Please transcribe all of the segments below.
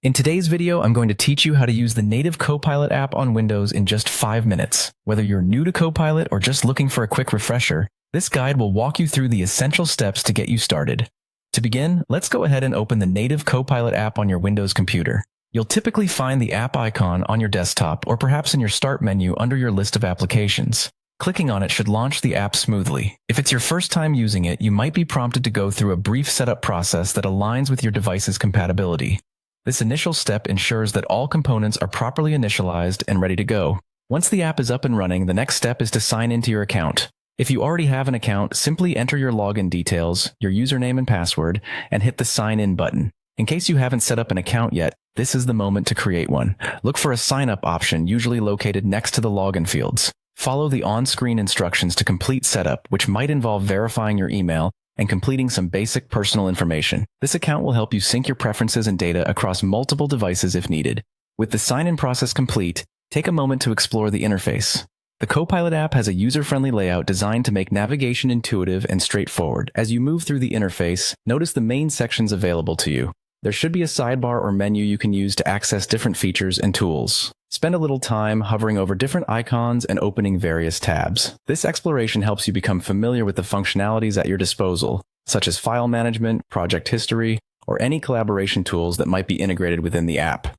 In today's video, I'm going to teach you how to use the native Copilot app on Windows in just 5 minutes. Whether you're new to Copilot or just looking for a quick refresher, this guide will walk you through the essential steps to get you started. To begin, let's go ahead and open the native Copilot app on your Windows computer. You'll typically find the app icon on your desktop or perhaps in your Start menu under your list of applications. Clicking on it should launch the app smoothly. If it's your first time using it, you might be prompted to go through a brief setup process that aligns with your device's compatibility. This initial step ensures that all components are properly initialized and ready to go. Once the app is up and running, the next step is to sign into your account. If you already have an account, simply enter your login details, your username and password, and hit the Sign In button. In case you haven't set up an account yet, this is the moment to create one. Look for a Sign Up option, usually located next to the login fields. Follow the on-screen instructions to complete setup, which might involve verifying your email and completing some basic personal information. This account will help you sync your preferences and data across multiple devices if needed. With the sign-in process complete, take a moment to explore the interface. The Copilot app has a user-friendly layout designed to make navigation intuitive and straightforward. As you move through the interface, notice the main sections available to you. There should be a sidebar or menu you can use to access different features and tools. Spend a little time hovering over different icons and opening various tabs. This exploration helps you become familiar with the functionalities at your disposal, such as file management, project history, or any collaboration tools that might be integrated within the app.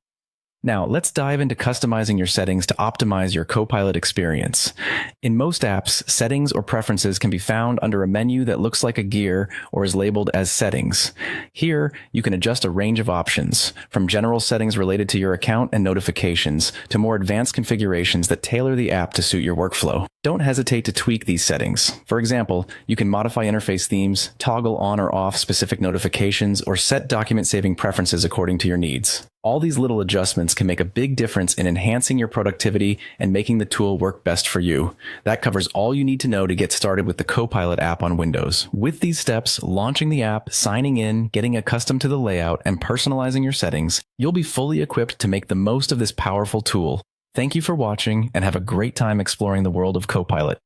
Now, let's dive into customizing your settings to optimize your Copilot experience. In most apps, settings or preferences can be found under a menu that looks like a gear or is labeled as Settings. Here, you can adjust a range of options, from general settings related to your account and notifications to more advanced configurations that tailor the app to suit your workflow. Don't hesitate to tweak these settings. For example, you can modify interface themes, toggle on or off specific notifications, or set document saving preferences according to your needs. All these little adjustments can make a big difference in enhancing your productivity and making the tool work best for you. That covers all you need to know to get started with the Copilot app on Windows. With these steps, launching the app, signing in, getting accustomed to the layout, and personalizing your settings, you'll be fully equipped to make the most of this powerful tool. Thank you for watching, and have a great time exploring the world of Copilot.